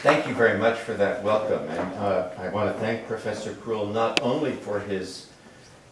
Thank you very much for that welcome. And I want to thank Professor Krull not only for his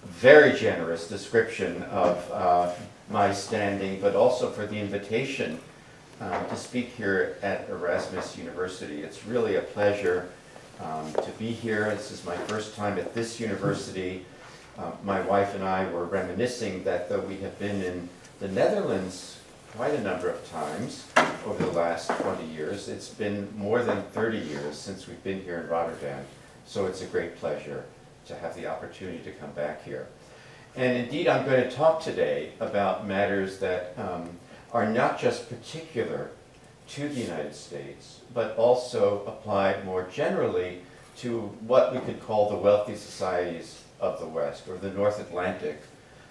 very generous description of my standing, but also for the invitation to speak here at Erasmus University. It's really a pleasure to be here. This is my first time at this university. My wife and I were reminiscing that though we have been in the Netherlands quite a number of times over the last 20 years, it's been more than 30 years since we've been here in Rotterdam. So it's a great pleasure to have the opportunity to come back here. And indeed, I'm going to talk today about matters that are not just particular to the United States, but also apply more generally to what we could call the wealthy societies of the West, or the North Atlantic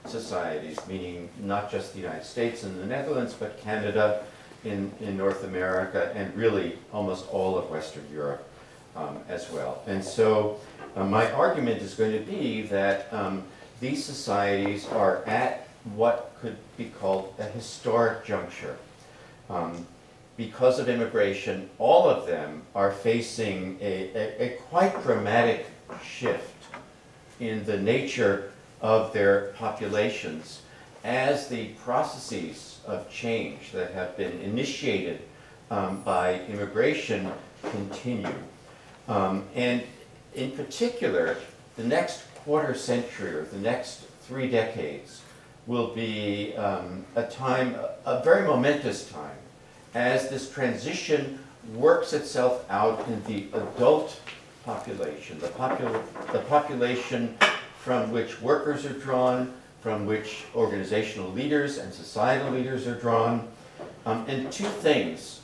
societies, meaning not just the United States and the Netherlands, but Canada in North America, and really almost all of Western Europe as well. And so my argument is going to be that these societies are at what could be called a historic juncture. Because of immigration, all of them are facing a quite dramatic shift in the nature of their populations as the processes of change that have been initiated by immigration continue. And in particular, the next quarter century, or the next 3 decades, will be a very momentous time, as this transition works itself out in the adult population, the population from which workers are drawn, from which organizational leaders and societal leaders are drawn. And two things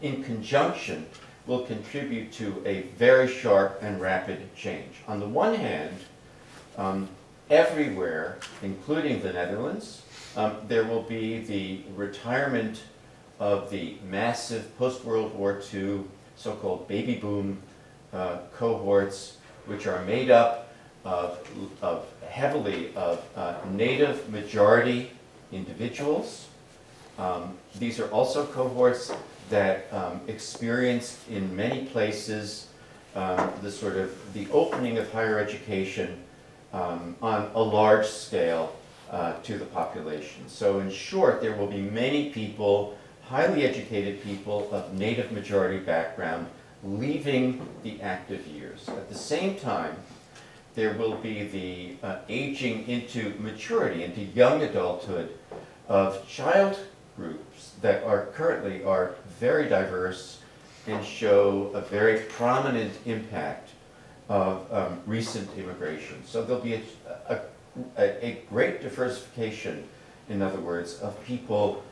in conjunction will contribute to a very sharp and rapid change. On the one hand, everywhere, including the Netherlands, there will be the retirement of the massive post-World War II so-called baby boom cohorts, which are made up heavily of native majority individuals. These are also cohorts that experienced in many places the opening of higher education on a large scale to the population. So in short, there will be many people, highly educated people of native majority background, leaving the active years. At the same time, there will be the aging into maturity, into young adulthood of child groups that are currently very diverse and show a very prominent impact of recent immigration. So there'll be a great diversification, in other words, of people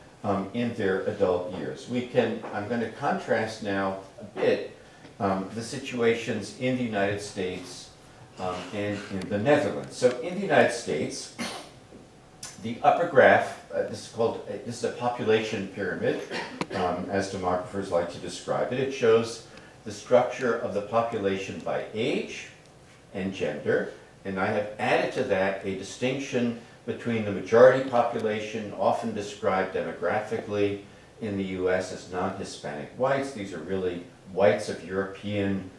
in their adult years. I'm going to contrast now a bit the situations in the United States and in the Netherlands. So in the United States, the upper graph, this is a population pyramid, as demographers like to describe it. It shows the structure of the population by age and gender, and I have added to that a distinction between the majority population, often described demographically in the US as non-Hispanic whites. These are really whites of European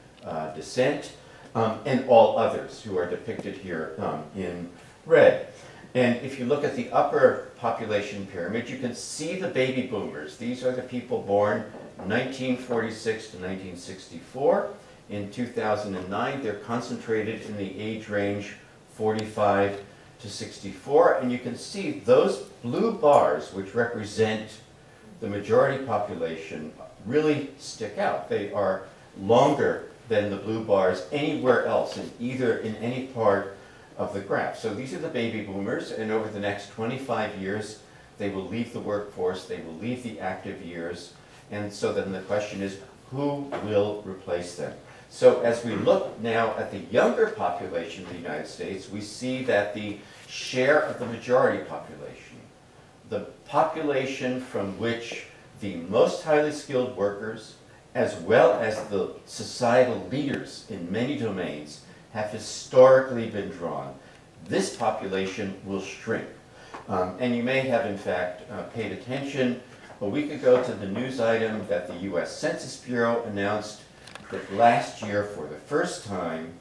descent, and all others who are depicted here in red. And if you look at the upper population pyramid, you can see the baby boomers. These are the people born 1946 to 1964. In 2009, they're concentrated in the age range 45 to 64. And you can see those blue bars, which represent the majority population, really stick out. They are longer than the blue bars anywhere else in any part of the graph. So these are the baby boomers, and over the next 25 years, they will leave the workforce, they will leave the active years, and so then the question is, who will replace them? So as we look now at the younger population of the United States, we see that the share of the majority population, the population from which the most highly skilled workers, as well as the societal leaders in many domains, have historically been drawn. This population will shrink. And you may have, in fact, paid attention a week ago to the news item that the US Census Bureau announced that last year, for the first time,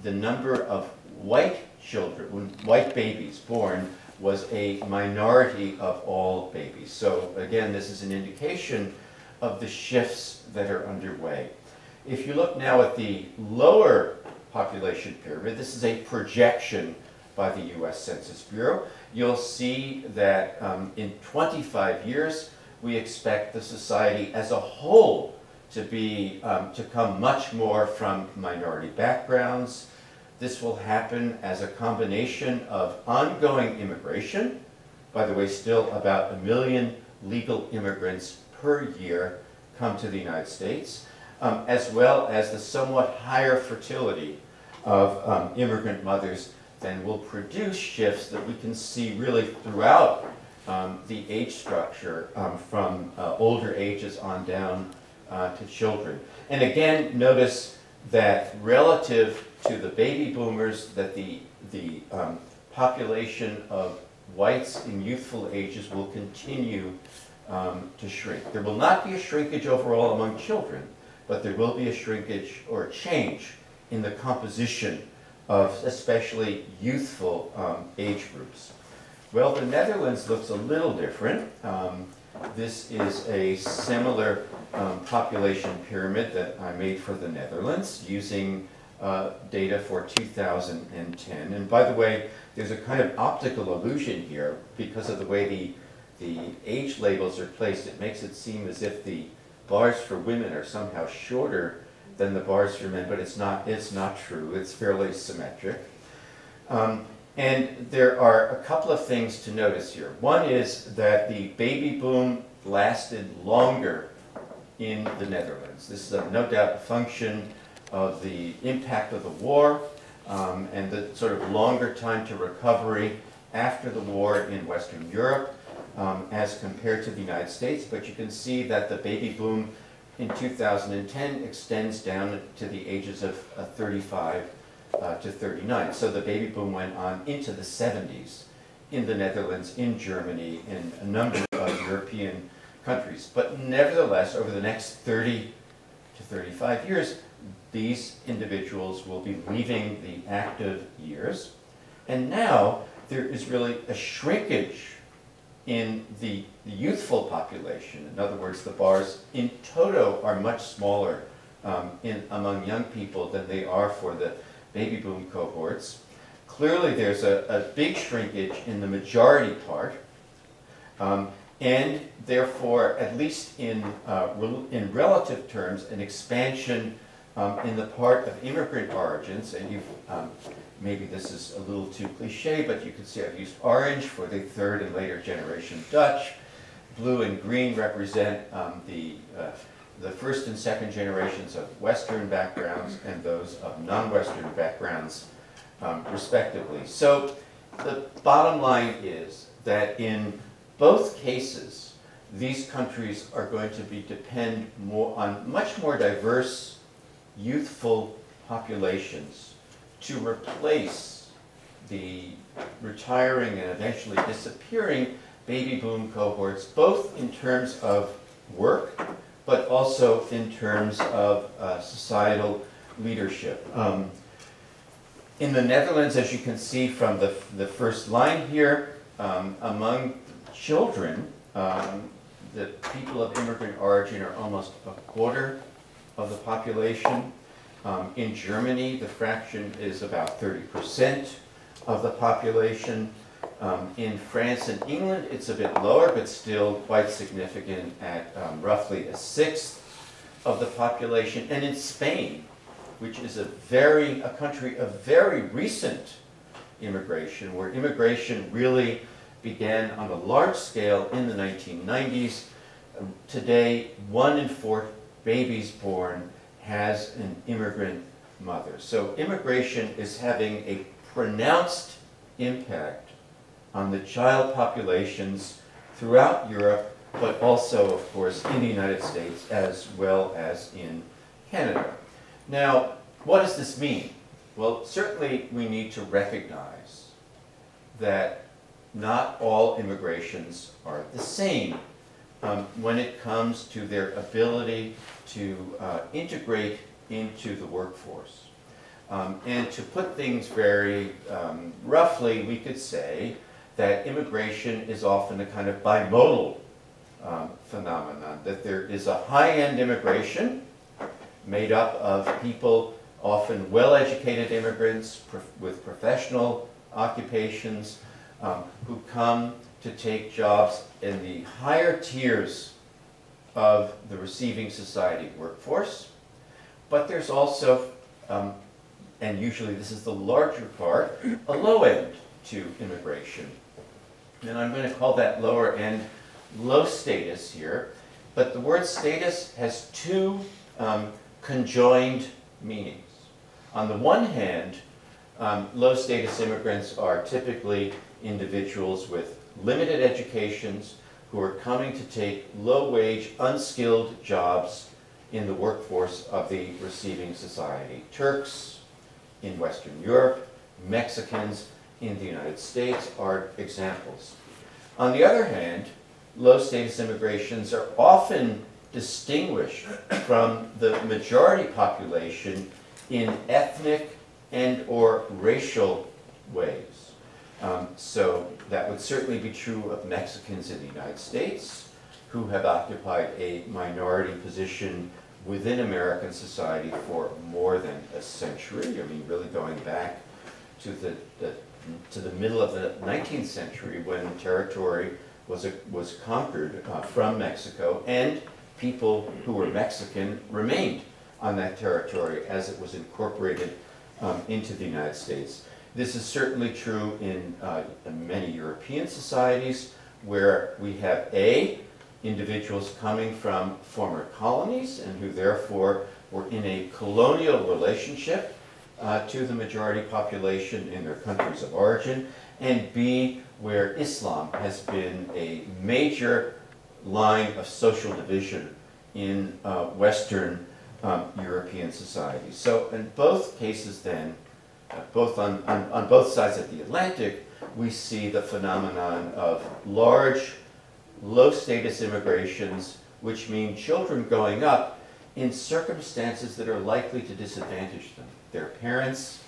the number of white children, white babies born, was a minority of all babies. So again, this is an indication of the shifts that are underway. If you look now at the lower population pyramid, this is a projection by the US Census Bureau. You'll see that in 25 years, we expect the society as a whole to come much more from minority backgrounds. This will happen as a combination of ongoing immigration. By the way, still about 1 million legal immigrants per year come to the United States, as well as the somewhat higher fertility of immigrant mothers then will produce shifts that we can see really throughout the age structure from older ages on down to children. And again, notice that relative to the baby boomers, that the population of whites in youthful ages will continue to shrink. There will not be a shrinkage overall among children, but there will be a shrinkage or a change in the composition of especially youthful age groups. Well, the Netherlands looks a little different. This is a similar population pyramid that I made for the Netherlands using data for 2010. And by the way, there's a kind of optical illusion here because of the way the age labels are placed. It makes it seem as if the bars for women are somehow shorter than the bars for men, but it's not true. It's fairly symmetric. And there are a couple of things to notice here. One is that the baby boom lasted longer in the Netherlands. This is no doubt a function of the impact of the war and the sort of longer time to recovery after the war in Western Europe as compared to the United States. But you can see that the baby boom in 2010 extends down to the ages of 35 to 39. So the baby boom went on into the 70s in the Netherlands, in Germany, in a number of European countries. But nevertheless, over the next 30 to 35 years, these individuals will be leaving the active years. And now there is really a shrinkage in the youthful population. In other words, the bars in toto are much smaller among young people than they are for the baby boom cohorts. Clearly there's a big shrinkage in the majority part, and therefore, at least in relative terms, an expansion in the part of immigrant origins. And you've, maybe this is a little too cliche, but you can see I've used orange for the third and later generation Dutch. Blue and green represent the first and second generations of Western backgrounds and those of non-Western backgrounds, respectively. So the bottom line is that in both cases, these countries are going to depend more on much more diverse, youthful populations to replace the retiring and eventually disappearing baby boom cohorts, both in terms of work, but also in terms of societal leadership. In the Netherlands, as you can see from the first line here, among children, the people of immigrant origin are almost a quarter of the population. In Germany, the fraction is about 30% of the population. In France and England, it's a bit lower, but still quite significant at roughly a sixth of the population. And in Spain, which is a country of very recent immigration, where immigration really began on a large scale in the 1990s, today 1 in 4 babies born has an immigrant mother. So immigration is having a pronounced impact on the child populations throughout Europe, but also, of course, in the United States as well as in Canada. Now, what does this mean? Well, certainly we need to recognize that not all immigrations are the same. when it comes to their ability to integrate into the workforce. And to put things very roughly, we could say that immigration is often a kind of bimodal phenomenon, that there is a high-end immigration made up of people, often well-educated immigrants with professional occupations, who come to take jobs in the higher tiers of the receiving society workforce. But there's also, and usually this is the larger part, a low end to immigration. And I'm going to call that lower end low status here. But the word status has two conjoined meanings. On the one hand, low status immigrants are typically individuals with limited educations who are coming to take low-wage, unskilled jobs in the workforce of the receiving society. Turks in Western Europe, Mexicans in the United States are examples. On the other hand, low-status immigrations are often distinguished from the majority population in ethnic and or racial ways. So that would certainly be true of Mexicans in the United States, who have occupied a minority position within American society for more than a century. I mean, really going back to the middle of the 19th century, when territory was conquered from Mexico, and people who were Mexican remained on that territory as it was incorporated into the United States. This is certainly true in many European societies, where we have individuals coming from former colonies and who therefore were in a colonial relationship to the majority population in their countries of origin, and B, where Islam has been a major line of social division in Western European societies. So in both cases then, both on both sides of the Atlantic, we see the phenomenon of large, low-status immigrations, which mean children growing up in circumstances that are likely to disadvantage them. Their parents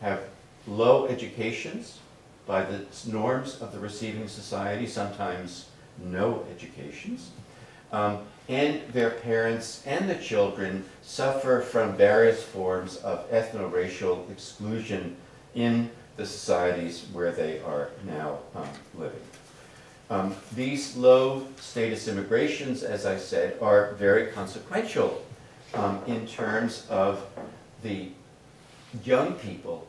have low educations by the norms of the receiving society, sometimes no educations. And their parents and the children suffer from various forms of ethno-racial exclusion in the societies where they are now living. These low-status immigrations, as I said, are very consequential in terms of the young people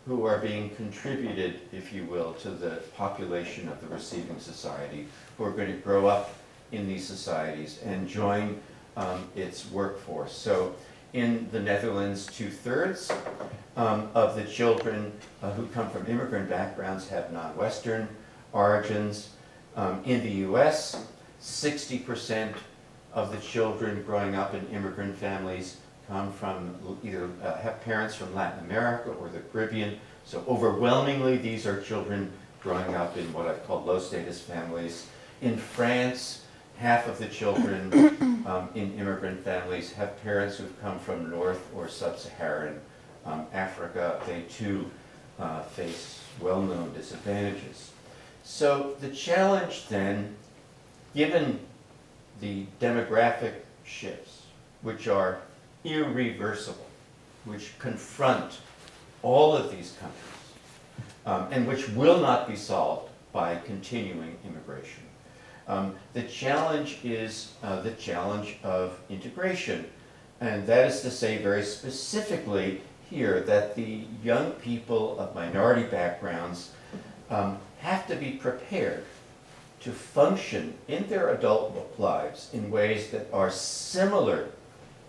who are being contributed, if you will, to the population of the receiving society, who are going to grow up in these societies and join its workforce. So in the Netherlands, 2/3 of the children who come from immigrant backgrounds have non-Western origins. In the US, 60% of the children growing up in immigrant families come from either have parents from Latin America or the Caribbean. So overwhelmingly, these are children growing up in what I call low-status families. In France, half of the children in immigrant families have parents who've come from North or Sub-Saharan Africa. They too face well-known disadvantages. So the challenge then, given the demographic shifts, which are irreversible, which confront all of these countries, and which will not be solved by continuing immigration. The challenge is the challenge of integration, and that is to say very specifically here that the young people of minority backgrounds have to be prepared to function in their adult lives in ways that are similar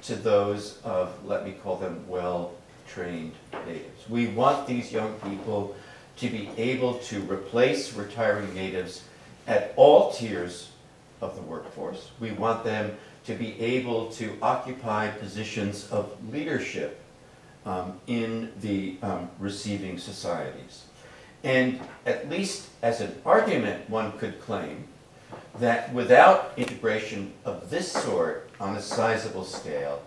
to those of, let me call them, well-trained natives. We want these young people to be able to replace retiring natives at all tiers of the workforce. We want them to be able to occupy positions of leadership in the receiving societies. And at least as an argument, one could claim that without integration of this sort on a sizable scale,